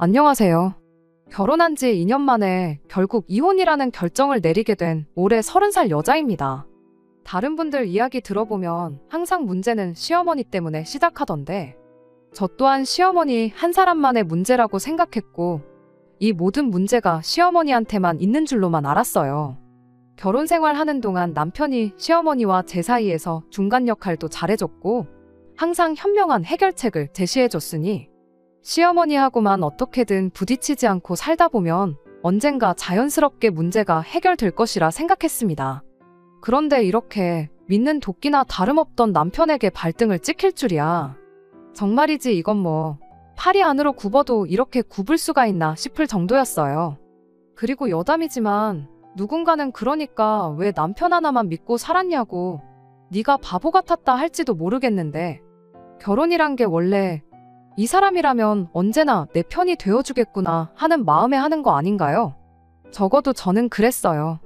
안녕하세요. 결혼한 지 2년 만에 결국 이혼이라는 결정을 내리게 된 올해 30살 여자입니다. 다른 분들 이야기 들어보면 항상 문제는 시어머니 때문에 시작하던데 저 또한 시어머니 한 사람만의 문제라고 생각했고 이 모든 문제가 시어머니한테만 있는 줄로만 알았어요. 결혼 생활하는 동안 남편이 시어머니와 제 사이에서 중간 역할도 잘해줬고 항상 현명한 해결책을 제시해줬으니 시어머니하고만 어떻게든 부딪히지 않고 살다 보면 언젠가 자연스럽게 문제가 해결될 것이라 생각했습니다. 그런데 이렇게 믿는 도끼나 다름없던 남편에게 발등을 찍힐 줄이야. 정말이지 이건 뭐 팔이 안으로 굽어도 이렇게 굽을 수가 있나 싶을 정도였어요. 그리고 여담이지만 누군가는 그러니까 왜 남편 하나만 믿고 살았냐고 네가 바보 같았다 할지도 모르겠는데 결혼이란 게 원래 이 사람이라면 언제나 내 편이 되어주겠구나 하는 마음에 하는 거 아닌가요? 적어도 저는 그랬어요.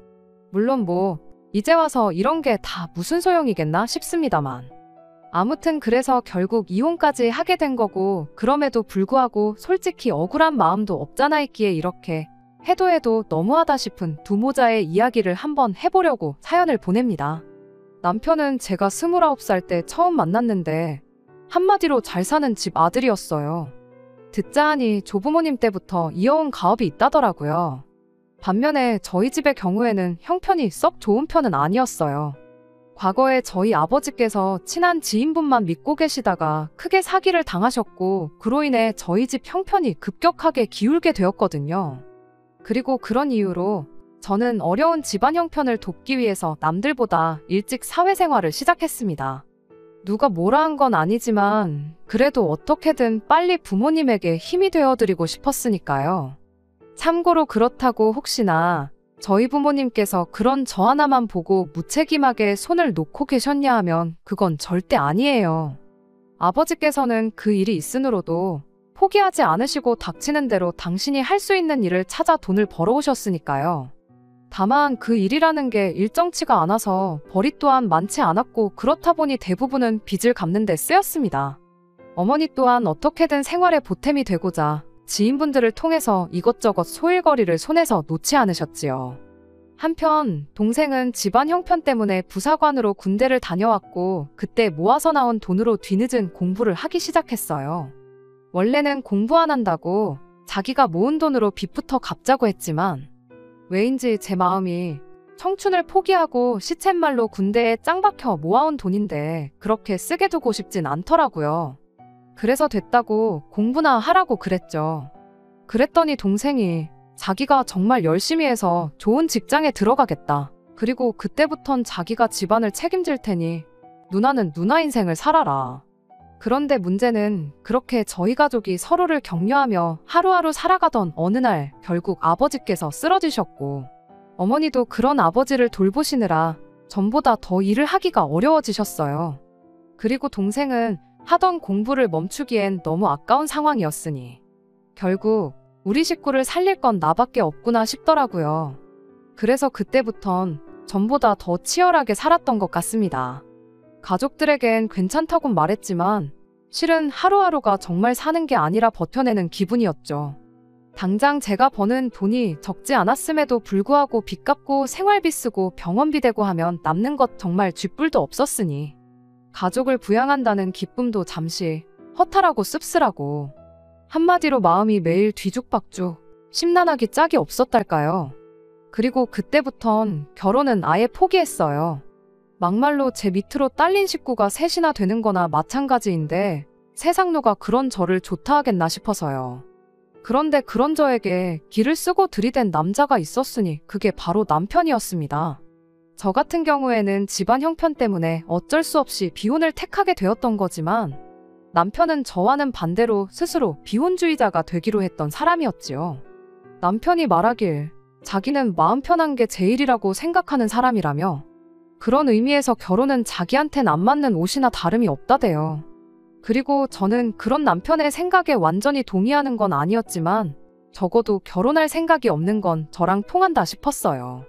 물론 뭐 이제 와서 이런 게 다 무슨 소용이겠나 싶습니다만. 아무튼 그래서 결국 이혼까지 하게 된 거고 그럼에도 불구하고 솔직히 억울한 마음도 없잖아 있기에 이렇게 해도 너무하다 싶은 두 모자의 이야기를 한번 해보려고 사연을 보냅니다. 남편은 제가 29살 때 처음 만났는데 한마디로 잘 사는 집 아들이었어요. 듣자 하니 조부모님 때부터 이어온 가업이 있다더라고요. 반면에 저희 집의 경우에는 형편이 썩 좋은 편은 아니었어요. 과거에 저희 아버지께서 친한 지인분만 믿고 계시다가 크게 사기를 당하셨고 그로 인해 저희 집 형편이 급격하게 기울게 되었거든요. 그리고 그런 이유로 저는 어려운 집안 형편을 돕기 위해서 남들보다 일찍 사회생활을 시작했습니다. 누가 뭐라 한 건 아니지만 그래도 어떻게든 빨리 부모님에게 힘이 되어드리고 싶었으니까요. 참고로 그렇다고 혹시나 저희 부모님께서 그런 저 하나만 보고 무책임하게 손을 놓고 계셨냐 하면 그건 절대 아니에요. 아버지께서는 그 일이 있으므로도 포기하지 않으시고 닥치는 대로 당신이 할 수 있는 일을 찾아 돈을 벌어오셨으니까요. 다만 그 일이라는 게 일정치가 않아서 벌이 또한 많지 않았고 그렇다 보니 대부분은 빚을 갚는 데 쓰였습니다. 어머니 또한 어떻게든 생활에 보탬이 되고자 지인분들을 통해서 이것저것 소일거리를 손에서 놓지 않으셨지요. 한편 동생은 집안 형편 때문에 부사관으로 군대를 다녀왔고 그때 모아서 나온 돈으로 뒤늦은 공부를 하기 시작했어요. 원래는 공부 안 한다고 자기가 모은 돈으로 빚부터 갚자고 했지만 왜인지 제 마음이 청춘을 포기하고 시쳇말로 군대에 짱 박혀 모아온 돈인데 그렇게 쓰게 두고 싶진 않더라고요. 그래서 됐다고 공부나 하라고 그랬죠. 그랬더니 동생이 자기가 정말 열심히 해서 좋은 직장에 들어가겠다. 그리고 그때부턴 자기가 집안을 책임질 테니 누나는 누나 인생을 살아라. 그런데 문제는 그렇게 저희 가족이 서로를 격려하며 하루하루 살아가던 어느 날 결국 아버지께서 쓰러지셨고 어머니도 그런 아버지를 돌보시느라 전보다 더 일을 하기가 어려워지셨어요. 그리고 동생은 하던 공부를 멈추기엔 너무 아까운 상황이었으니 결국 우리 식구를 살릴 건 나밖에 없구나 싶더라고요. 그래서 그때부턴 전보다 더 치열하게 살았던 것 같습니다. 가족들에겐 괜찮다곤 말했지만 실은 하루하루가 정말 사는 게 아니라 버텨내는 기분이었죠. 당장 제가 버는 돈이 적지 않았음에도 불구하고 빚 갚고 생활비 쓰고 병원비 대고 하면 남는 것 정말 쥐뿔도 없었으니 가족을 부양한다는 기쁨도 잠시 허탈하고 씁쓸하고 한마디로 마음이 매일 뒤죽박죽 심란하기 짝이 없었달까요. 그리고 그때부턴 결혼은 아예 포기했어요. 막말로 제 밑으로 딸린 식구가 셋이나 되는 거나 마찬가지인데 세상노가 그런 저를 좋다 하겠나 싶어서요. 그런데 그런 저에게 기를 쓰고 들이댄 남자가 있었으니 그게 바로 남편이었습니다. 저 같은 경우에는 집안 형편 때문에 어쩔 수 없이 비혼을 택하게 되었던 거지만 남편은 저와는 반대로 스스로 비혼주의자가 되기로 했던 사람이었지요. 남편이 말하길 자기는 마음 편한 게 제일이라고 생각하는 사람이라며 그런 의미에서 결혼은 자기한텐 안 맞는 옷이나 다름이 없다대요. 그리고 저는 그런 남편의 생각에 완전히 동의하는 건 아니었지만 적어도 결혼할 생각이 없는 건 저랑 통한다 싶었어요.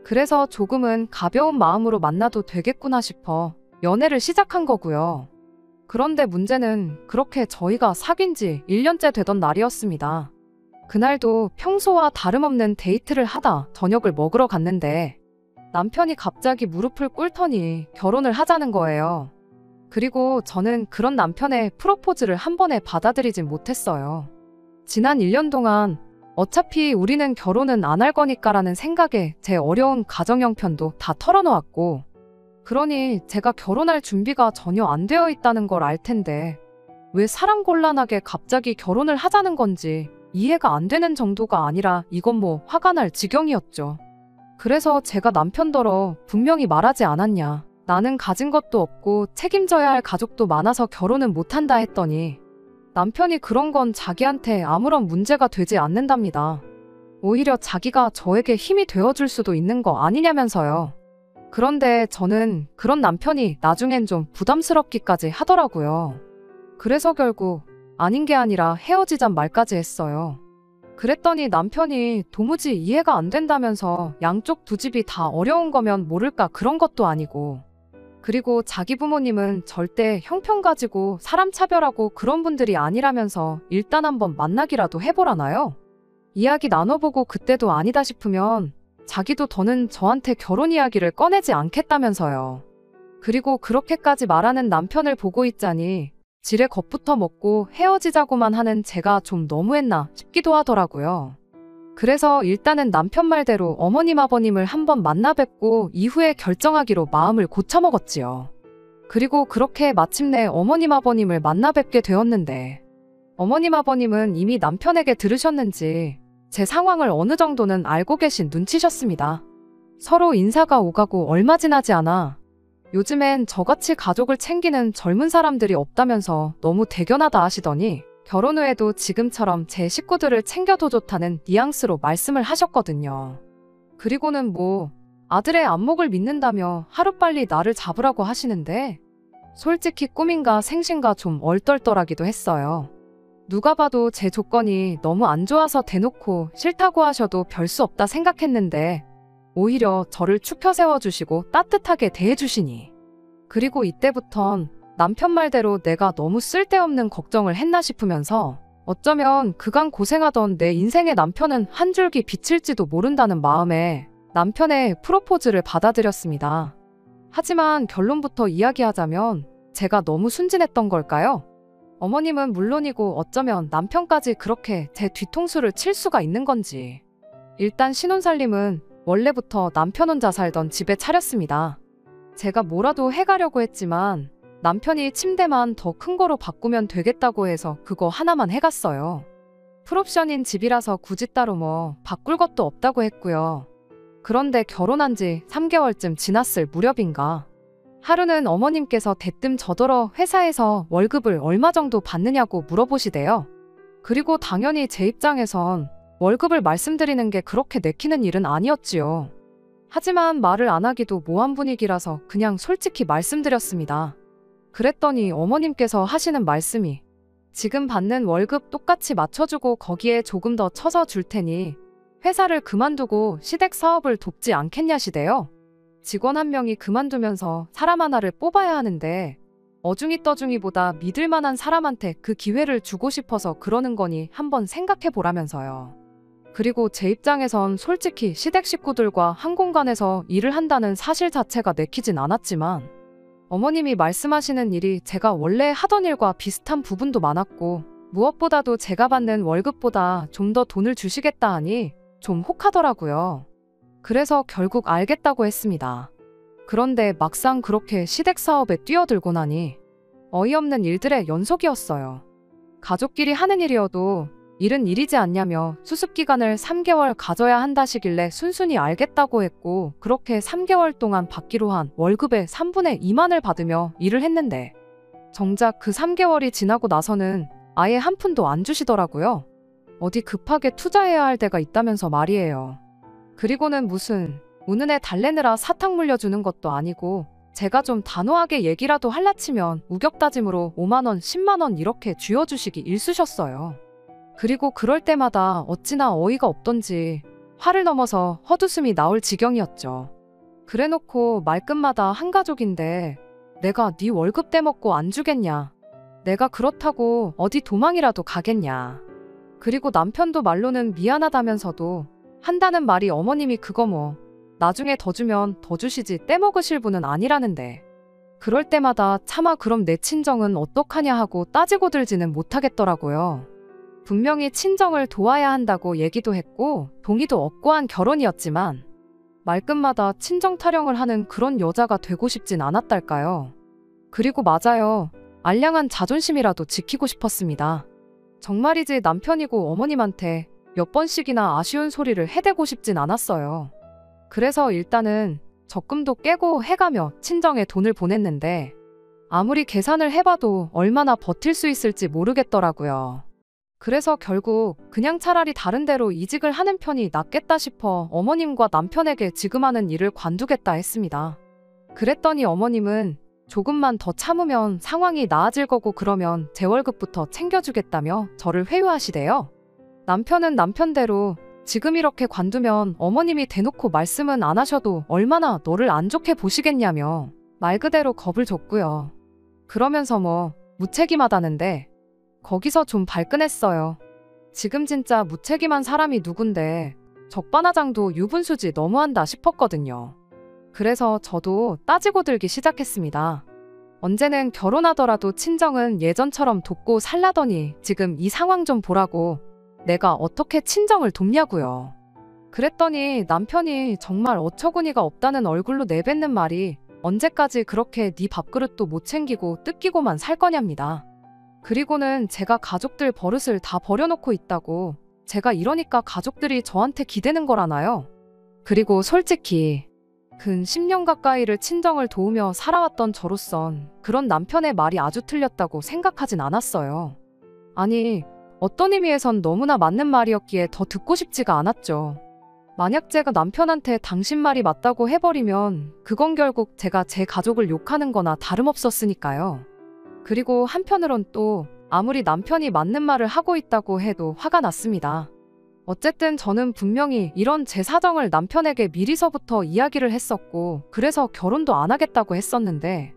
그래서 조금은 가벼운 마음으로 만나도 되겠구나 싶어 연애를 시작한 거고요. 그런데 문제는 그렇게 저희가 사귄 지 1년째 되던 날이었습니다. 그날도 평소와 다름없는 데이트를 하다 저녁을 먹으러 갔는데 남편이 갑자기 무릎을 꿇더니 결혼을 하자는 거예요. 그리고 저는 그런 남편의 프로포즈를 한 번에 받아들이진 못했어요. 지난 1년 동안 어차피 우리는 결혼은 안 할 거니까라는 생각에 제 어려운 가정 형편도 다 털어놓았고, 그러니 제가 결혼할 준비가 전혀 안 되어 있다는 걸 알 텐데 왜 사람곤란하게 갑자기 결혼을 하자는 건지 이해가 안 되는 정도가 아니라 이건 뭐 화가 날 지경이었죠. 그래서 제가 남편더러 분명히 말하지 않았냐. 나는 가진 것도 없고 책임져야 할 가족도 많아서 결혼은 못한다 했더니 남편이 그런 건 자기한테 아무런 문제가 되지 않는답니다. 오히려 자기가 저에게 힘이 되어줄 수도 있는 거 아니냐면서요. 그런데 저는 그런 남편이 나중엔 좀 부담스럽기까지 하더라고요. 그래서 결국 아닌 게 아니라 헤어지잔 말까지 했어요. 그랬더니 남편이 도무지 이해가 안 된다면서 양쪽 두 집이 다 어려운 거면 모를까 그런 것도 아니고, 그리고 자기 부모님은 절대 형편 가지고 사람 차별하고 그런 분들이 아니라면서 일단 한번 만나기라도 해보라나요? 이야기 나눠보고 그때도 아니다 싶으면 자기도 더는 저한테 결혼 이야기를 꺼내지 않겠다면서요. 그리고 그렇게까지 말하는 남편을 보고 있자니 지레 겁부터 먹고 헤어지자고만 하는 제가 좀 너무했나 싶기도 하더라고요. 그래서 일단은 남편 말대로 어머님 아버님을 한번 만나 뵙고 이후에 결정하기로 마음을 고쳐먹었지요. 그리고 그렇게 마침내 어머님 아버님을 만나 뵙게 되었는데, 어머님 아버님은 이미 남편에게 들으셨는지 제 상황을 어느 정도는 알고 계신 눈치셨습니다. 서로 인사가 오가고 얼마 지나지 않아 요즘엔 저같이 가족을 챙기는 젊은 사람들이 없다면서 너무 대견하다 하시더니 결혼 후에도 지금처럼 제 식구들을 챙겨도 좋다는 뉘앙스로 말씀을 하셨거든요. 그리고는 뭐 아들의 안목을 믿는다며 하루빨리 나를 잡으라고 하시는데 솔직히 꿈인가 생신가 좀 얼떨떨하기도 했어요. 누가 봐도 제 조건이 너무 안 좋아서 대놓고 싫다고 하셔도 별 수 없다 생각했는데 오히려 저를 추켜 세워주시고 따뜻하게 대해주시니, 그리고 이때부턴 남편 말대로 내가 너무 쓸데없는 걱정을 했나 싶으면서 어쩌면 그간 고생하던 내 인생의 남편은 한 줄기 빛일지도 모른다는 마음에 남편의 프로포즈를 받아들였습니다. 하지만 결론부터 이야기하자면 제가 너무 순진했던 걸까요? 어머님은 물론이고 어쩌면 남편까지 그렇게 제 뒤통수를 칠 수가 있는 건지. 일단 신혼살림은 원래부터 남편 혼자 살던 집에 차렸습니다. 제가 뭐라도 해가려고 했지만 남편이 침대만 더 큰 거로 바꾸면 되겠다고 해서 그거 하나만 해갔어요. 풀옵션인 집이라서 굳이 따로 뭐 바꿀 것도 없다고 했고요. 그런데 결혼한 지 3개월쯤 지났을 무렵인가 하루는 어머님께서 대뜸 저더러 회사에서 월급을 얼마 정도 받느냐고 물어보시대요. 그리고 당연히 제 입장에선 월급을 말씀드리는 게 그렇게 내키는 일은 아니었지요. 하지만 말을 안 하기도 모한 분위기라서 그냥 솔직히 말씀드렸습니다. 그랬더니 어머님께서 하시는 말씀이 지금 받는 월급 똑같이 맞춰주고 거기에 조금 더 쳐서 줄 테니 회사를 그만두고 시댁 사업을 돕지 않겠냐시대요. 직원 한 명이 그만두면서 사람 하나를 뽑아야 하는데 어중이 떠중이보다 믿을 만한 사람한테 그 기회를 주고 싶어서 그러는 거니 한번 생각해 보라면서요. 그리고 제 입장에선 솔직히 시댁 식구들과 한 공간에서 일을 한다는 사실 자체가 내키진 않았지만 어머님이 말씀하시는 일이 제가 원래 하던 일과 비슷한 부분도 많았고 무엇보다도 제가 받는 월급보다 좀 더 돈을 주시겠다 하니 좀 혹하더라고요. 그래서 결국 알겠다고 했습니다. 그런데 막상 그렇게 시댁 사업에 뛰어들고 나니 어이없는 일들의 연속이었어요. 가족끼리 하는 일이어도 일은 일이지 않냐며 수습기간을 3개월 가져야 한다시길래 순순히 알겠다고 했고 그렇게 3개월 동안 받기로 한 월급의 3분의 2만을 받으며 일을 했는데 정작 그 3개월이 지나고 나서는 아예 한 푼도 안 주시더라고요. 어디 급하게 투자해야 할 데가 있다면서 말이에요. 그리고는 무슨 우는애 달래느라 사탕 물려주는 것도 아니고 제가 좀 단호하게 얘기라도 할라치면 우격다짐으로 5만원, 10만원 이렇게 쥐어주시기 일쑤셨어요. 그리고 그럴 때마다 어찌나 어이가 없던지 화를 넘어서 헛웃음이 나올 지경이었죠. 그래놓고 말끝마다 한 가족인데 내가 네 월급 떼먹고 안 주겠냐. 내가 그렇다고 어디 도망이라도 가겠냐. 그리고 남편도 말로는 미안하다면서도 한다는 말이 어머님이 그거 뭐 나중에 더 주면 더 주시지 떼먹으실 분은 아니라는데 그럴 때마다 차마 그럼 내 친정은 어떡하냐 하고 따지고 들지는 못하겠더라고요. 분명히 친정을 도와야 한다고 얘기도 했고 동의도 얻고 한 결혼이었지만 말끝마다 친정 타령을 하는 그런 여자가 되고 싶진 않았달까요. 그리고 맞아요. 알량한 자존심이라도 지키고 싶었습니다. 정말이지 남편이고 어머님한테 몇 번씩이나 아쉬운 소리를 해대고 싶진 않았어요. 그래서 일단은 적금도 깨고 해가며 친정에 돈을 보냈는데 아무리 계산을 해봐도 얼마나 버틸 수 있을지 모르겠더라고요. 그래서 결국 그냥 차라리 다른 데로 이직을 하는 편이 낫겠다 싶어 어머님과 남편에게 지금 하는 일을 관두겠다 했습니다. 그랬더니 어머님은 조금만 더 참으면 상황이 나아질 거고 그러면 제 월급부터 챙겨주겠다며 저를 회유하시대요. 남편은 남편대로 지금 이렇게 관두면 어머님이 대놓고 말씀은 안 하셔도 얼마나 너를 안 좋게 보시겠냐며 말 그대로 겁을 줬고요. 그러면서 뭐 무책임하다는데 거기서 좀 발끈했어요. 지금 진짜 무책임한 사람이 누군데 적반하장도 유분수지 너무한다 싶었거든요. 그래서 저도 따지고 들기 시작했습니다. 언제는 결혼하더라도 친정은 예전처럼 돕고 살라더니 지금 이 상황 좀 보라고 내가 어떻게 친정을 돕냐고요. 그랬더니 남편이 정말 어처구니가 없다는 얼굴로 내뱉는 말이 언제까지 그렇게 네 밥그릇도 못 챙기고 뜯기고만 살 거냐입니다. 그리고는 제가 가족들 버릇을 다 버려놓고 있다고 제가 이러니까 가족들이 저한테 기대는 거라나요? 그리고 솔직히 근 10년 가까이를 친정을 도우며 살아왔던 저로선 그런 남편의 말이 아주 틀렸다고 생각하진 않았어요. 아니, 어떤 의미에선 너무나 맞는 말이었기에 더 듣고 싶지가 않았죠. 만약 제가 남편한테 당신 말이 맞다고 해버리면 그건 결국 제가 제 가족을 욕하는 거나 다름없었으니까요. 그리고 한편으론 또 아무리 남편이 맞는 말을 하고 있다고 해도 화가 났습니다. 어쨌든 저는 분명히 이런 제 사정을 남편에게 미리서부터 이야기를 했었고 그래서 결혼도 안 하겠다고 했었는데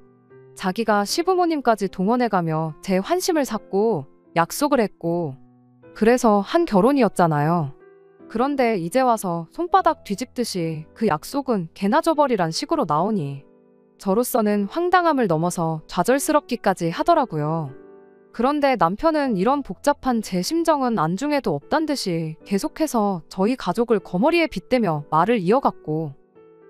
자기가 시부모님까지 동원해가며 제 환심을 샀고 약속을 했고 그래서 한 결혼이었잖아요. 그런데 이제 와서 손바닥 뒤집듯이 그 약속은 개나 줘버리란 식으로 나오니 저로서는 황당함을 넘어서 좌절스럽기까지 하더라고요. 그런데 남편은 이런 복잡한 제 심정은 안중에도 없단 듯이 계속해서 저희 가족을 거머리에 빗대며 말을 이어갔고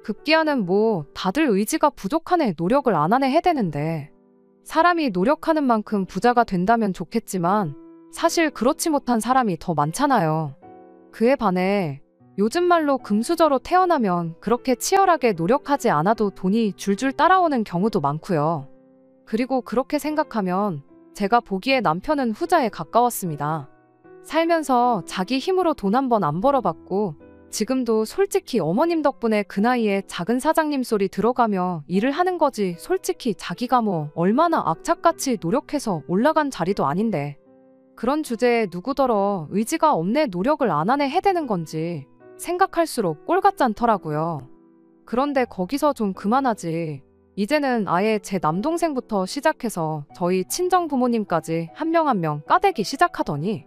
급기야는 뭐 다들 의지가 부족하네 노력을 안 하네 해대는데 사람이 노력하는 만큼 부자가 된다면 좋겠지만 사실 그렇지 못한 사람이 더 많잖아요. 그에 반해 요즘 말로 금수저로 태어나면 그렇게 치열하게 노력하지 않아도 돈이 줄줄 따라오는 경우도 많고요. 그리고 그렇게 생각하면 제가 보기에 남편은 후자에 가까웠습니다. 살면서 자기 힘으로 돈 한 번 안 벌어봤고 지금도 솔직히 어머님 덕분에 그 나이에 작은 사장님 소리 들어가며 일을 하는 거지 솔직히 자기가 뭐 얼마나 악착같이 노력해서 올라간 자리도 아닌데 그런 주제에 누구더러 의지가 없네 노력을 안 하네 해대는 건지 생각할수록 꼴같잖더라고요. 그런데 거기서 좀 그만하지. 이제는 아예 제 남동생부터 시작해서 저희 친정 부모님까지 한 명 한 명 까대기 시작하더니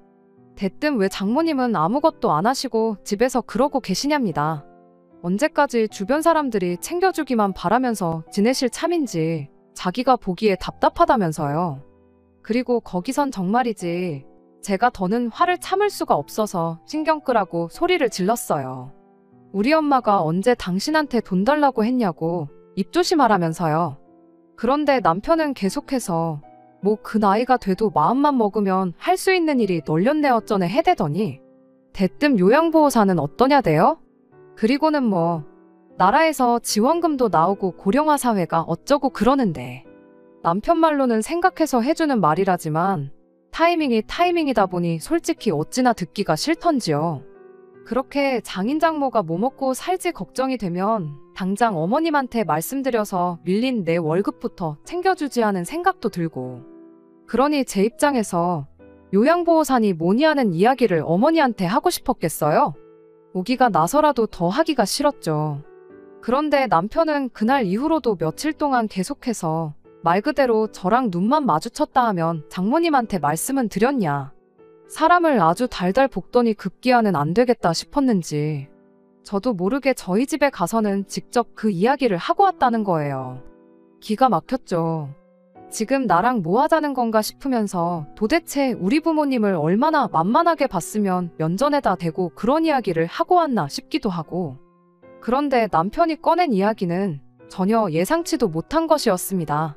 대뜸 왜 장모님은 아무것도 안 하시고 집에서 그러고 계시냐입니다. 언제까지 주변 사람들이 챙겨주기만 바라면서 지내실 참인지 자기가 보기에 답답하다면서요. 그리고 거기선 정말이지 제가 더는 화를 참을 수가 없어서 신경 끄라고 소리를 질렀어요. 우리 엄마가 언제 당신한테 돈 달라고 했냐고 입조심하라면서요. 그런데 남편은 계속해서 뭐 그 나이가 돼도 마음만 먹으면 할 수 있는 일이 널렸네 어쩌네 해대더니 대뜸 요양보호사는 어떠냐대요? 그리고는 뭐 나라에서 지원금도 나오고 고령화 사회가 어쩌고 그러는데 남편 말로는 생각해서 해주는 말이라지만 타이밍이 타이밍이다 보니 솔직히 어찌나 듣기가 싫던지요. 그렇게 장인 장모가 뭐 먹고 살지 걱정이 되면 당장 어머님한테 말씀드려서 밀린 내 월급부터 챙겨주지 하는 생각도 들고 그러니 제 입장에서 요양보호사니 뭐니 하는 이야기를 어머니한테 하고 싶었겠어요? 오기가 나서라도 더 하기가 싫었죠. 그런데 남편은 그날 이후로도 며칠 동안 계속해서 말 그대로 저랑 눈만 마주쳤다 하면 장모님한테 말씀은 드렸냐 사람을 아주 달달 볶더니 급기야는 안 되겠다 싶었는지 저도 모르게 저희 집에 가서는 직접 그 이야기를 하고 왔다는 거예요. 기가 막혔죠. 지금 나랑 뭐 하자는 건가 싶으면서 도대체 우리 부모님을 얼마나 만만하게 봤으면 면전에다 대고 그런 이야기를 하고 왔나 싶기도 하고. 그런데 남편이 꺼낸 이야기는 전혀 예상치도 못한 것이었습니다.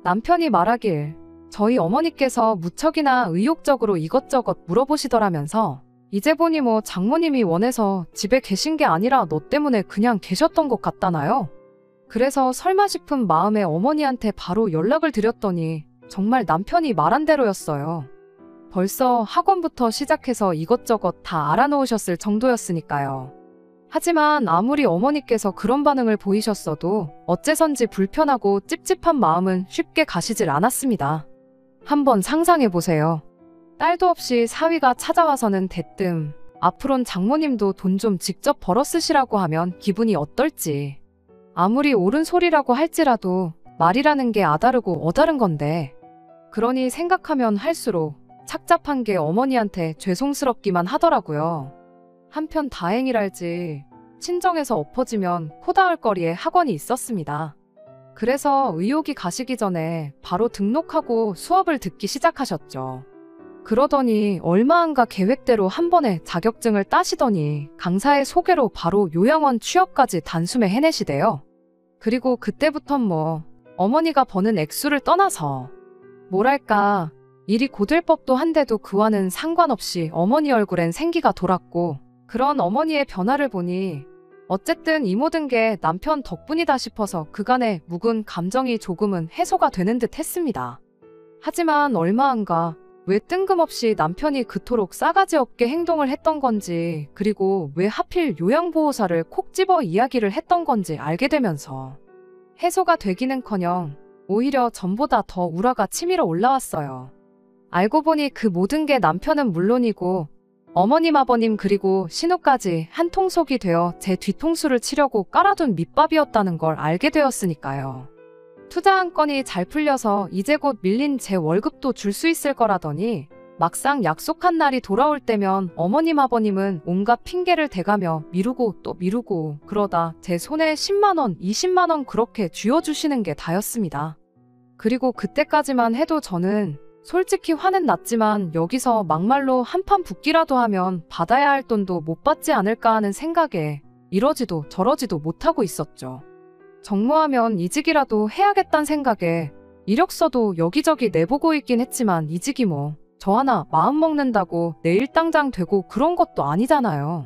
남편이 말하길 저희 어머니께서 무척이나 의욕적으로 이것저것 물어보시더라면서 이제 보니 뭐 장모님이 원해서 집에 계신 게 아니라 너 때문에 그냥 계셨던 것 같다나요? 그래서 설마 싶은 마음에 어머니한테 바로 연락을 드렸더니 정말 남편이 말한 대로였어요. 벌써 학원부터 시작해서 이것저것 다 알아놓으셨을 정도였으니까요. 하지만 아무리 어머니께서 그런 반응을 보이셨어도 어째선지 불편하고 찝찝한 마음은 쉽게 가시질 않았습니다. 한번 상상해보세요. 딸도 없이 사위가 찾아와서는 대뜸 앞으론 장모님도 돈 좀 직접 벌어 쓰시라고 하면 기분이 어떨지. 아무리 옳은 소리라고 할지라도 말이라는 게 아다르고 어다른 건데, 그러니 생각하면 할수록 착잡한 게 어머니한테 죄송스럽기만 하더라고요. 한편 다행이랄지 친정에서 엎어지면 코 닿을 거리에 학원이 있었습니다. 그래서 의욕이 가시기 전에 바로 등록하고 수업을 듣기 시작하셨죠. 그러더니 얼마 안가 계획대로 한 번에 자격증을 따시더니 강사의 소개로 바로 요양원 취업까지 단숨에 해내시대요. 그리고 그때부턴 뭐 어머니가 버는 액수를 떠나서 뭐랄까 일이 고될 법도 한데도 그와는 상관없이 어머니 얼굴엔 생기가 돌았고, 그런 어머니의 변화를 보니 어쨌든 이 모든 게 남편 덕분이다 싶어서 그간의 묵은 감정이 조금은 해소가 되는 듯 했습니다. 하지만 얼마 안가 왜 뜬금없이 남편이 그토록 싸가지 없게 행동을 했던 건지, 그리고 왜 하필 요양보호사를 콕 집어 이야기를 했던 건지 알게 되면서 해소가 되기는커녕 오히려 전보다 더 우라가 치밀어 올라왔어요. 알고 보니 그 모든 게 남편은 물론이고 어머님, 아버님 그리고 신우까지 한 통속이 되어 제 뒤통수를 치려고 깔아둔 밑밥이었다는 걸 알게 되었으니까요. 투자한 건이 잘 풀려서 이제 곧 밀린 제 월급도 줄 수 있을 거라더니 막상 약속한 날이 돌아올 때면 어머님, 아버님은 온갖 핑계를 대가며 미루고 또 미루고 그러다 제 손에 10만원, 20만원 그렇게 쥐어주시는 게 다였습니다. 그리고 그때까지만 해도 저는 솔직히 화는 났지만 여기서 막말로 한판 붙기라도 하면 받아야 할 돈도 못 받지 않을까 하는 생각에 이러지도 저러지도 못하고 있었죠. 정모하면 이직이라도 해야겠다는 생각에 이력서도 여기저기 내보고 있긴 했지만 이직이 뭐 저 하나 마음 먹는다고 내일 당장 되고 그런 것도 아니잖아요.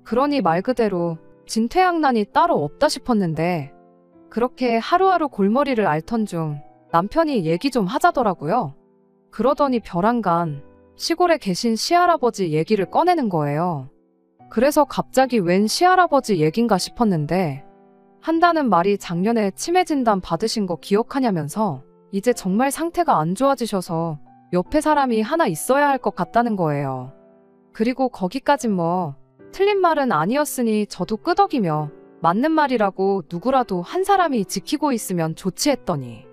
그러니 말 그대로 진퇴양난이 따로 없다 싶었는데 그렇게 하루하루 골머리를 앓던 중 남편이 얘기 좀 하자더라고요. 그러더니 벼랑간 시골에 계신 시할아버지 얘기를 꺼내는 거예요. 그래서 갑자기 웬 시할아버지 얘긴가 싶었는데 한다는 말이 작년에 치매 진단 받으신 거 기억하냐면서 이제 정말 상태가 안 좋아지셔서 옆에 사람이 하나 있어야 할 것 같다는 거예요. 그리고 거기까진 뭐 틀린 말은 아니었으니 저도 끄덕이며 맞는 말이라고 누구라도 한 사람이 지키고 있으면 좋지 했더니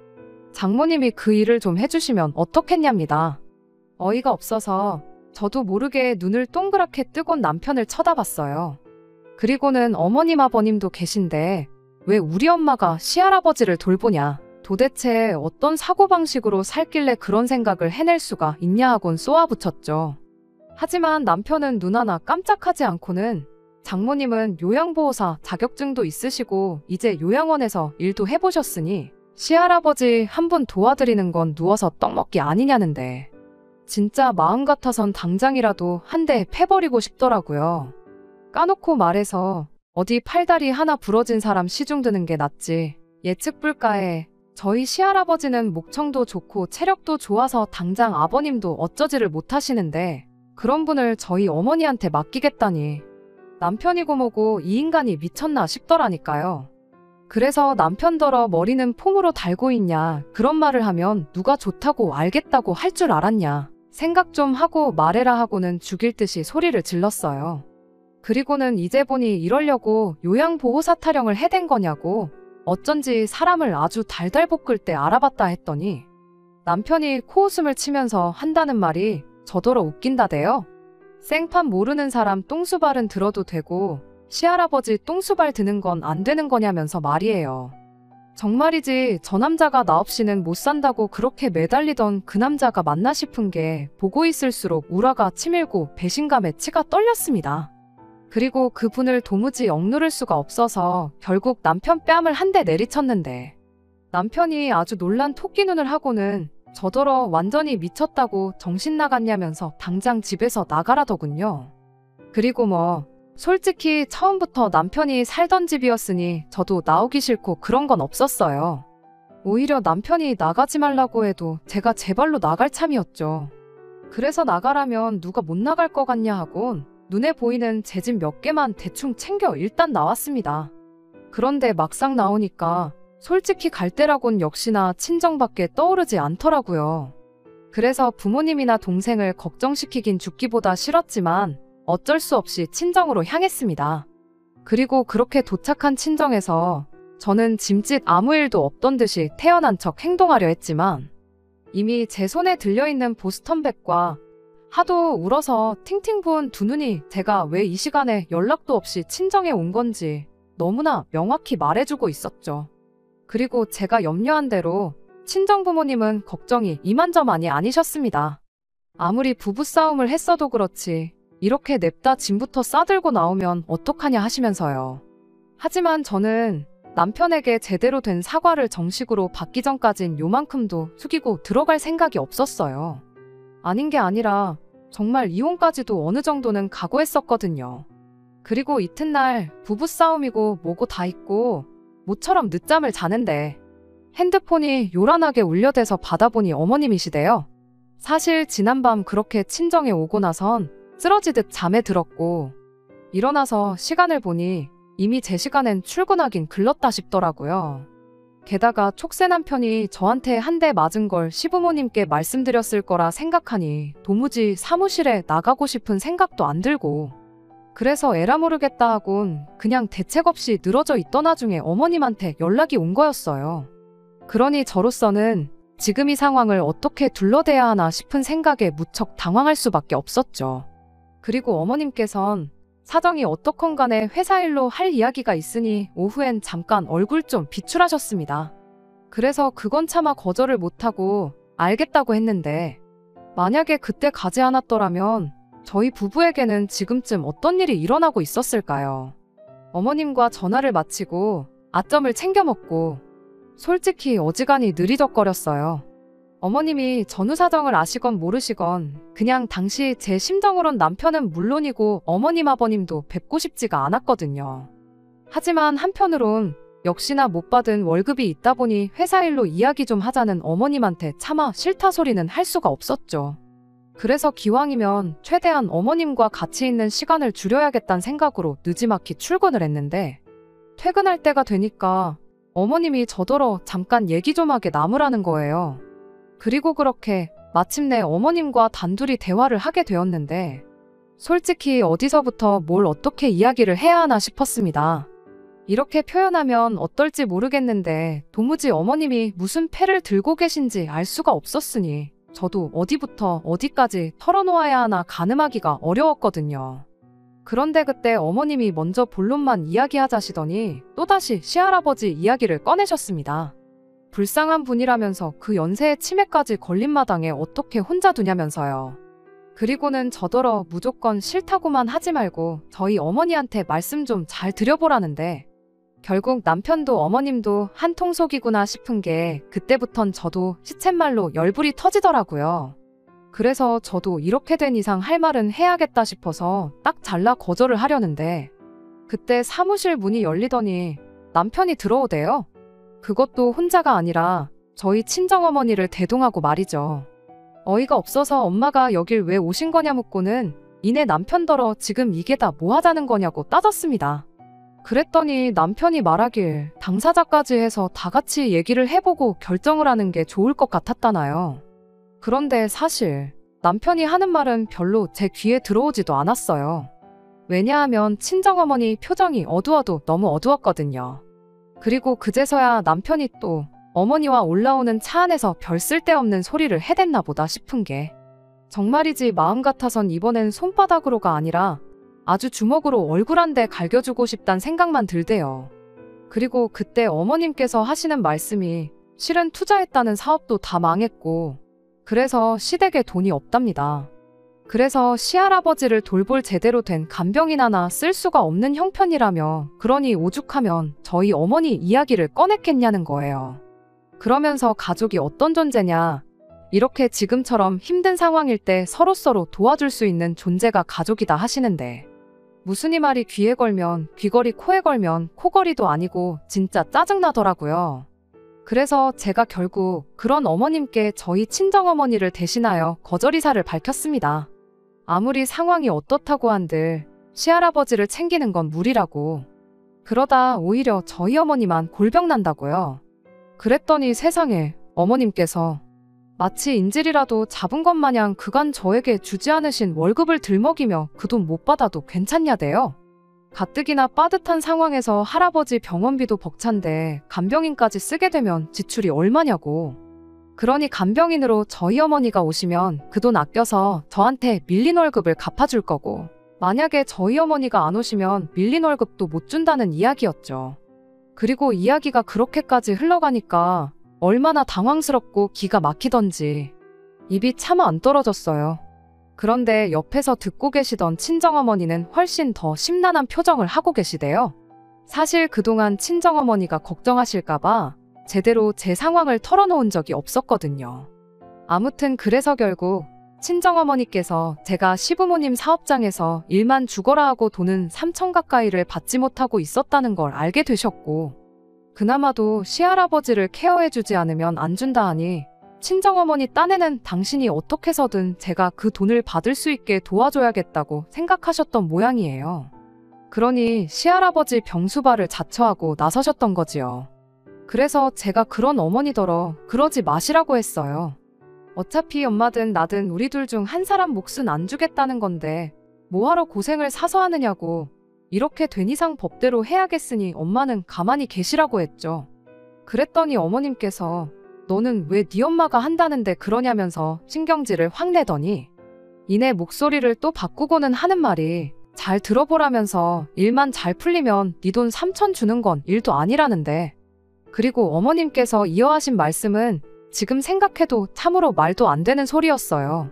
장모님이 그 일을 좀 해주시면 어떻겠냐입니다. 어이가 없어서 저도 모르게 눈을 동그랗게 뜨곤 남편을 쳐다봤어요. 그리고는 어머님, 아버님도 계신데 왜 우리 엄마가 시할아버지를 돌보냐, 도대체 어떤 사고방식으로 살길래 그런 생각을 해낼 수가 있냐 하곤 쏘아붙였죠. 하지만 남편은 눈 하나 깜짝하지 않고는 장모님은 요양보호사 자격증도 있으시고 이제 요양원에서 일도 해보셨으니 시할아버지 한 분 도와드리는 건 누워서 떡 먹기 아니냐는데 진짜 마음 같아선 당장이라도 한 대 패버리고 싶더라고요. 까놓고 말해서 어디 팔다리 하나 부러진 사람 시중 드는 게 낫지. 예측 불가에 저희 시할아버지는 목청도 좋고 체력도 좋아서 당장 아버님도 어쩌지를 못하시는데 그런 분을 저희 어머니한테 맡기겠다니 남편이고 뭐고 이 인간이 미쳤나 싶더라니까요. 그래서 남편더러 머리는 폼으로 달고 있냐, 그런 말을 하면 누가 좋다고 알겠다고 할 줄 알았냐, 생각 좀 하고 말해라 하고는 죽일 듯이 소리를 질렀어요. 그리고는 이제 보니 이러려고 요양보호사 타령을 해댄 거냐고 어쩐지 사람을 아주 달달 볶을 때 알아봤다 했더니 남편이 코웃음을 치면서 한다는 말이 저더러 웃긴다대요. 생판 모르는 사람 똥수발은 들어도 되고 시할아버지 똥수발 드는 건 안 되는 거냐면서 말이에요. 정말이지 저 남자가 나 없이는 못 산다고 그렇게 매달리던 그 남자가 맞나 싶은 게 보고 있을수록 우라가 치밀고 배신감에 치가 떨렸습니다. 그리고 그분을 도무지 억누를 수가 없어서 결국 남편 뺨을 한 대 내리쳤는데 남편이 아주 놀란 토끼 눈을 하고는 저더러 완전히 미쳤다고 정신 나갔냐면서 당장 집에서 나가라더군요. 그리고 솔직히 처음부터 남편이 살던 집이었으니 저도 나오기 싫고 그런 건 없었어요. 오히려 남편이 나가지 말라고 해도 제가 제 발로 나갈 참이었죠. 그래서 나가라면 누가 못 나갈 것 같냐 하곤 눈에 보이는 제 집 몇 개만 대충 챙겨 일단 나왔습니다. 그런데 막상 나오니까 솔직히 갈 때라곤 역시나 친정밖에 떠오르지 않더라고요. 그래서 부모님이나 동생을 걱정시키긴 죽기보다 싫었지만 어쩔 수 없이 친정으로 향했습니다. 그리고 그렇게 도착한 친정에서 저는 짐짓 아무 일도 없던 듯이 태어난 척 행동하려 했지만 이미 제 손에 들려있는 보스턴백과 하도 울어서 팅팅 부은 두 눈이 제가 왜 이 시간에 연락도 없이 친정에 온 건지 너무나 명확히 말해주고 있었죠. 그리고 제가 염려한 대로 친정 부모님은 걱정이 이만저만이 아니셨습니다. 아무리 부부싸움을 했어도 그렇지 이렇게 냅다 짐부터 싸들고 나오면 어떡하냐 하시면서요. 하지만 저는 남편에게 제대로 된 사과를 정식으로 받기 전까진 요만큼도 숙이고 들어갈 생각이 없었어요. 아닌 게 아니라 정말 이혼까지도 어느 정도는 각오했었거든요. 그리고 이튿날 부부싸움이고 뭐고 다 있고 모처럼 늦잠을 자는데 핸드폰이 요란하게 울려대서 받아보니 어머님이시대요. 사실 지난밤 그렇게 친정에 오고 나선 쓰러지듯 잠에 들었고 일어나서 시간을 보니 이미 제 시간엔 출근하긴 글렀다 싶더라고요. 게다가 촉새 남편이 저한테 한 대 맞은 걸 시부모님께 말씀드렸을 거라 생각하니 도무지 사무실에 나가고 싶은 생각도 안 들고 그래서 에라 모르겠다 하곤 그냥 대책 없이 늘어져 있던 와중에 어머님한테 연락이 온 거였어요. 그러니 저로서는 지금 이 상황을 어떻게 둘러대야 하나 싶은 생각에 무척 당황할 수밖에 없었죠. 그리고 어머님께선 사정이 어떻건 간에 회사 일로 할 이야기가 있으니 오후엔 잠깐 얼굴 좀 비출하셨습니다. 그래서 그건 차마 거절을 못하고 알겠다고 했는데 만약에 그때 가지 않았더라면 저희 부부에게는 지금쯤 어떤 일이 일어나고 있었을까요? 어머님과 전화를 마치고 아점을 챙겨 먹고 솔직히 어지간히 느리적거렸어요. 어머님이 전후 사정을 아시건 모르시건 그냥 당시 제 심정으론 남편은 물론이고 어머님 아버님도 뵙고 싶지가 않았거든요. 하지만 한편으론 역시나 못 받은 월급이 있다 보니 회사 일로 이야기 좀 하자는 어머님한테 차마 싫다 소리는 할 수가 없었죠. 그래서 기왕이면 최대한 어머님과 같이 있는 시간을 줄여야겠다는 생각으로 느지막이 출근을 했는데 퇴근할 때가 되니까 어머님이 저더러 잠깐 얘기 좀 하게 남으라는 거예요. 그리고 그렇게 마침내 어머님과 단둘이 대화를 하게 되었는데 솔직히 어디서부터 뭘 어떻게 이야기를 해야 하나 싶었습니다. 이렇게 표현하면 어떨지 모르겠는데 도무지 어머님이 무슨 패를 들고 계신지 알 수가 없었으니 저도 어디부터 어디까지 털어놓아야 하나 가늠하기가 어려웠거든요. 그런데 그때 어머님이 먼저 본론만 이야기하자시더니 또다시 시할아버지 이야기를 꺼내셨습니다. 불쌍한 분이라면서 그 연세에 치매까지 걸린 마당에 어떻게 혼자 두냐면서요. 그리고는 저더러 무조건 싫다고만 하지 말고 저희 어머니한테 말씀 좀 잘 드려보라는데 결국 남편도 어머님도 한통속이구나 싶은 게 그때부턴 저도 시쳇말로 열불이 터지더라고요. 그래서 저도 이렇게 된 이상 할 말은 해야겠다 싶어서 딱 잘라 거절을 하려는데 그때 사무실 문이 열리더니 남편이 들어오대요. 그것도 혼자가 아니라 저희 친정어머니를 대동하고 말이죠. 어이가 없어서 엄마가 여길 왜 오신 거냐 묻고는 이내 남편더러 지금 이게 다 뭐 하자는 거냐고 따졌습니다. 그랬더니 남편이 말하길 당사자까지 해서 다 같이 얘기를 해보고 결정을 하는 게 좋을 것 같았다나요. 그런데 사실 남편이 하는 말은 별로 제 귀에 들어오지도 않았어요. 왜냐하면 친정어머니 표정이 어두워도 너무 어두웠거든요. 그리고 그제서야 남편이 또 어머니와 올라오는 차 안에서 별 쓸데없는 소리를 해댔나 보다 싶은 게 정말이지 마음 같아선 이번엔 손바닥으로가 아니라 아주 주먹으로 얼굴 한 대 갈겨주고 싶단 생각만 들대요. 그리고 그때 어머님께서 하시는 말씀이 실은 투자했다는 사업도 다 망했고 그래서 시댁에 돈이 없답니다. 그래서 시할아버지를 돌볼 제대로 된 간병인 하나 쓸 수가 없는 형편이라며 그러니 오죽하면 저희 어머니 이야기를 꺼냈겠냐는 거예요. 그러면서 가족이 어떤 존재냐, 이렇게 지금처럼 힘든 상황일 때 서로서로 도와줄 수 있는 존재가 가족이다 하시는데 무슨 이 말이 귀에 걸면 귀걸이, 코에 걸면 코걸이도 아니고 진짜 짜증나더라고요. 그래서 제가 결국 그런 어머님께 저희 친정어머니를 대신하여 거절의사를 밝혔습니다. 아무리 상황이 어떻다고 한들 시할아버지를 챙기는 건 무리라고. 그러다 오히려 저희 어머니만 골병 난다고요. 그랬더니 세상에 어머님께서 마치 인질이라도 잡은 것 마냥 그간 저에게 주지 않으신 월급을 들먹이며 그 돈 못 받아도 괜찮냐대요. 가뜩이나 빠듯한 상황에서 할아버지 병원비도 벅찬데 간병인까지 쓰게 되면 지출이 얼마냐고. 그러니 간병인으로 저희 어머니가 오시면 그 돈 아껴서 저한테 밀린 월급을 갚아줄 거고 만약에 저희 어머니가 안 오시면 밀린 월급도 못 준다는 이야기였죠. 그리고 이야기가 그렇게까지 흘러가니까 얼마나 당황스럽고 기가 막히던지 입이 차마 안 떨어졌어요. 그런데 옆에서 듣고 계시던 친정어머니는 훨씬 더 심란한 표정을 하고 계시대요. 사실 그동안 친정어머니가 걱정하실까봐 제대로 제 상황을 털어놓은 적이 없었거든요. 아무튼 그래서 결국 친정어머니께서 제가 시부모님 사업장에서 일만 죽어라 하고 돈은 3천 가까이를 받지 못하고 있었다는 걸 알게 되셨고 그나마도 시할아버지를 케어해주지 않으면 안 준다 하니 친정어머니 딴에는 당신이 어떻게 해서든 제가 그 돈을 받을 수 있게 도와줘야겠다고 생각하셨던 모양이에요. 그러니 시할아버지 병수발을 자처하고 나서셨던 거지요. 그래서 제가 그런 어머니더러 그러지 마시라고 했어요. 어차피 엄마든 나든 우리 둘 중 한 사람 몫은 안 주겠다는 건데 뭐하러 고생을 사서 하느냐고. 이렇게 된 이상 법대로 해야겠으니 엄마는 가만히 계시라고 했죠. 그랬더니 어머님께서 너는 왜 네 엄마가 한다는데 그러냐면서 신경질을 확 내더니 이내 목소리를 또 바꾸고는 하는 말이 잘 들어보라면서 일만 잘 풀리면 네 돈 3천 주는 건 일도 아니라는데. 그리고 어머님께서 이어하신 말씀은 지금 생각해도 참으로 말도 안 되는 소리였어요.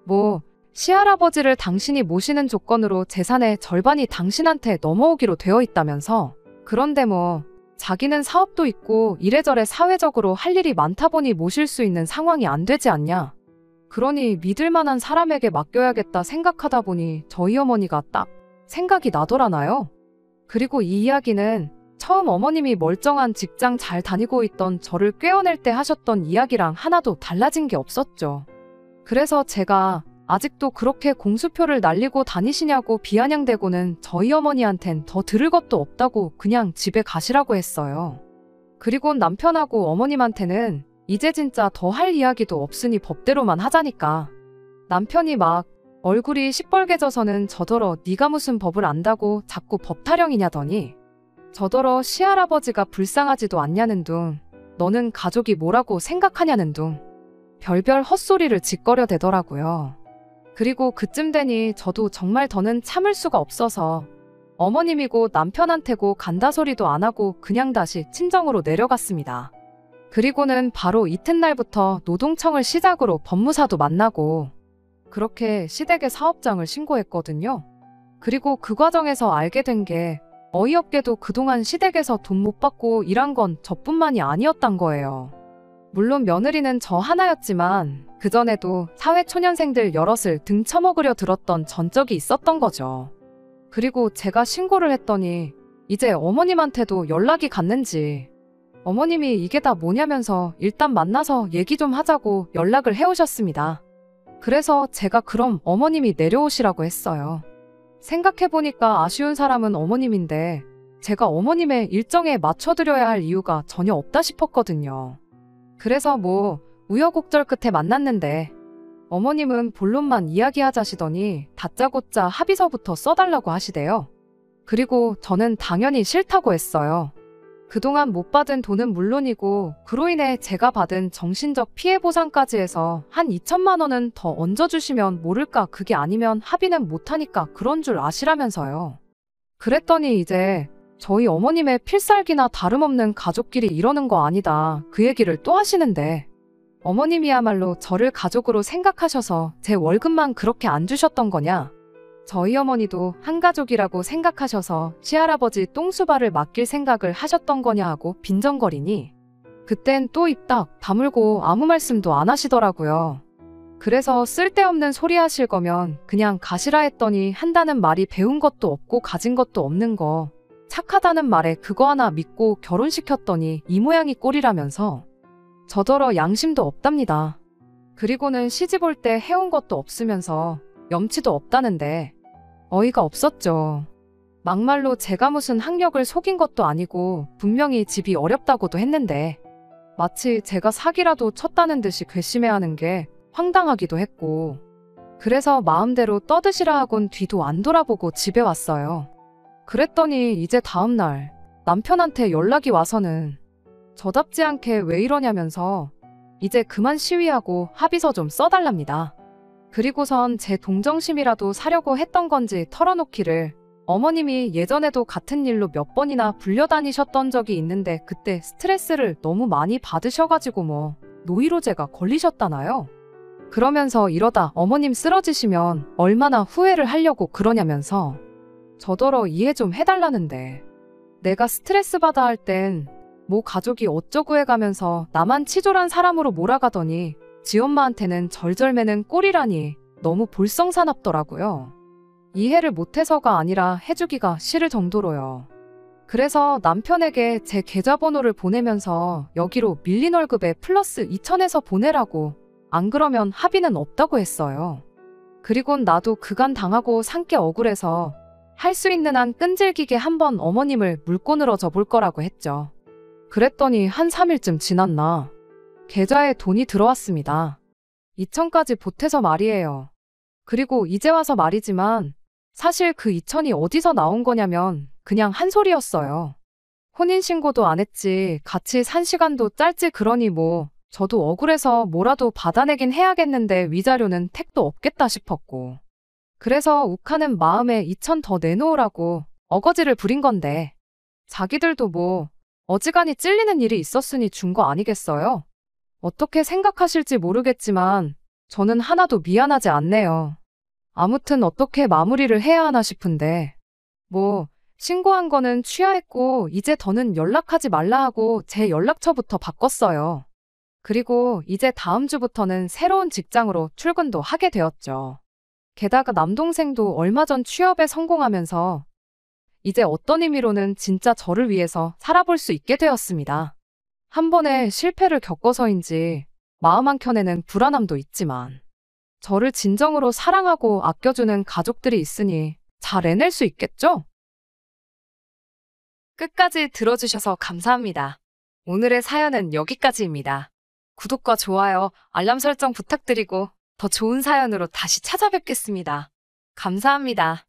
뭐 시할아버지를 당신이 모시는 조건으로 재산의 절반이 당신한테 넘어오기로 되어 있다면서. 그런데 뭐 자기는 사업도 있고 이래저래 사회적으로 할 일이 많다 보니 모실 수 있는 상황이 안 되지 않냐. 그러니 믿을 만한 사람에게 맡겨야겠다 생각하다 보니 저희 어머니가 딱 생각이 나더라나요. 그리고 이 이야기는 처음 어머님이 멀쩡한 직장 잘 다니고 있던 저를 꿰어낼 때 하셨던 이야기랑 하나도 달라진 게 없었죠. 그래서 제가 아직도 그렇게 공수표를 날리고 다니시냐고 비아냥대고는 저희 어머니한텐 더 들을 것도 없다고 그냥 집에 가시라고 했어요. 그리고 남편하고 어머님한테는 이제 진짜 더 할 이야기도 없으니 법대로만 하자니까. 남편이 막 얼굴이 시뻘개져서는 저더러 네가 무슨 법을 안다고 자꾸 법 타령이냐더니 저더러 시할아버지가 불쌍하지도 않냐는 둥, 너는 가족이 뭐라고 생각하냐는 둥 별별 헛소리를 짓거려 대더라고요. 그리고 그쯤 되니 저도 정말 더는 참을 수가 없어서 어머님이고 남편한테고 간다 소리도 안 하고 그냥 다시 친정으로 내려갔습니다. 그리고는 바로 이튿날부터 노동청을 시작으로 법무사도 만나고 그렇게 시댁에 사업장을 신고했거든요. 그리고 그 과정에서 알게 된 게 어이없게도 그동안 시댁에서 돈 못 받고 일한 건 저뿐만이 아니었단 거예요. 물론 며느리는 저 하나였지만 그전에도 사회초년생들 여럿을 등쳐먹으려 들었던 전적이 있었던 거죠. 그리고 제가 신고를 했더니 이제 어머님한테도 연락이 갔는지 어머님이 이게 다 뭐냐면서 일단 만나서 얘기 좀 하자고 연락을 해오셨습니다. 그래서 제가 그럼 어머님이 내려오시라고 했어요. 생각해보니까 아쉬운 사람은 어머님인데 제가 어머님의 일정에 맞춰드려야 할 이유가 전혀 없다 싶었거든요. 그래서 뭐 우여곡절 끝에 만났는데 어머님은 본론만 이야기하자시더니 다짜고짜 합의서부터 써달라고 하시대요. 그리고 저는 당연히 싫다고 했어요. 그동안 못 받은 돈은 물론이고 그로 인해 제가 받은 정신적 피해 보상까지 해서 한 2천만 원은 더 얹어주시면 모를까 그게 아니면 합의는 못하니까 그런 줄 아시라면서요. 그랬더니 이제 저희 어머님의 필살기나 다름없는 가족끼리 이러는 거 아니다 그 얘기를 또 하시는데 어머님이야말로 저를 가족으로 생각하셔서 제 월급만 그렇게 안 주셨던 거냐? 저희 어머니도 한 가족이라고 생각하셔서 시할아버지 똥수발을 맡길 생각을 하셨던 거냐 하고 빈정거리니 그땐 또 입 딱 다물고 아무 말씀도 안 하시더라고요. 그래서 쓸데없는 소리 하실 거면 그냥 가시라 했더니 한다는 말이 배운 것도 없고 가진 것도 없는 거 착하다는 말에 그거 하나 믿고 결혼시켰더니 이 모양이 꼴이라면서 저더러 양심도 없답니다. 그리고는 시집 올 때 해온 것도 없으면서 염치도 없다는데 어이가 없었죠. 막말로 제가 무슨 학력을 속인 것도 아니고 분명히 집이 어렵다고도 했는데 마치 제가 사기라도 쳤다는 듯이 괘씸해하는 게 황당하기도 했고 그래서 마음대로 떠드시라 하곤 뒤도 안 돌아보고 집에 왔어요. 그랬더니 이제 다음날 남편한테 연락이 와서는 저답지 않게 왜 이러냐면서 이제 그만 시위하고 합의서 좀 써달랍니다. 그리고선 제 동정심이라도 사려고 했던 건지 털어놓기를 어머님이 예전에도 같은 일로 몇 번이나 불려다니셨던 적이 있는데 그때 스트레스를 너무 많이 받으셔가지고 뭐 노이로제가 걸리셨다나요? 그러면서 이러다 어머님 쓰러지시면 얼마나 후회를 하려고 그러냐면서 저더러 이해 좀 해달라는데 내가 스트레스 받아 할 땐 뭐 가족이 어쩌고 해가면서 나만 치졸한 사람으로 몰아가더니 지엄마한테는 절절매는 꼴이라니 너무 볼성사납더라고요. 이해를 못해서가 아니라 해주기가 싫을 정도로요. 그래서 남편에게 제 계좌번호를 보내면서 여기로 밀린 월급에 플러스 2천에서 보내라고 안 그러면 합의는 없다고 했어요. 그리곤 나도 그간 당하고 산게 억울해서 할 수 있는 한 끈질기게 한번 어머님을 물고 늘어져 볼 거라고 했죠. 그랬더니 한 3일쯤 지났나 계좌에 돈이 들어왔습니다. 2천까지 보태서 말이에요. 그리고 이제 와서 말이지만 사실 그 2천이 어디서 나온 거냐면 그냥 한 소리였어요. 혼인신고도 안 했지 같이 산 시간도 짧지 그러니 뭐 저도 억울해서 뭐라도 받아내긴 해야겠는데 위자료는 택도 없겠다 싶었고 그래서 욱하는 마음에 2천 더 내놓으라고 어거지를 부린 건데 자기들도 뭐 어지간히 찔리는 일이 있었으니 준 거 아니겠어요? 어떻게 생각하실지 모르겠지만 저는 하나도 미안하지 않네요. 아무튼 어떻게 마무리를 해야 하나 싶은데 뭐 신고한 거는 취하했고 이제 더는 연락하지 말라 하고 제 연락처부터 바꿨어요. 그리고 이제 다음 주부터는 새로운 직장으로 출근도 하게 되었죠. 게다가 남동생도 얼마 전 취업에 성공하면서 이제 어떤 의미로는 진짜 저를 위해서 살아볼 수 있게 되었습니다. 한 번에 실패를 겪어서인지 마음 한켠에는 불안함도 있지만 저를 진정으로 사랑하고 아껴주는 가족들이 있으니 잘 해낼 수 있겠죠? 끝까지 들어주셔서 감사합니다. 오늘의 사연은 여기까지입니다. 구독과 좋아요, 알람 설정 부탁드리고 더 좋은 사연으로 다시 찾아뵙겠습니다. 감사합니다.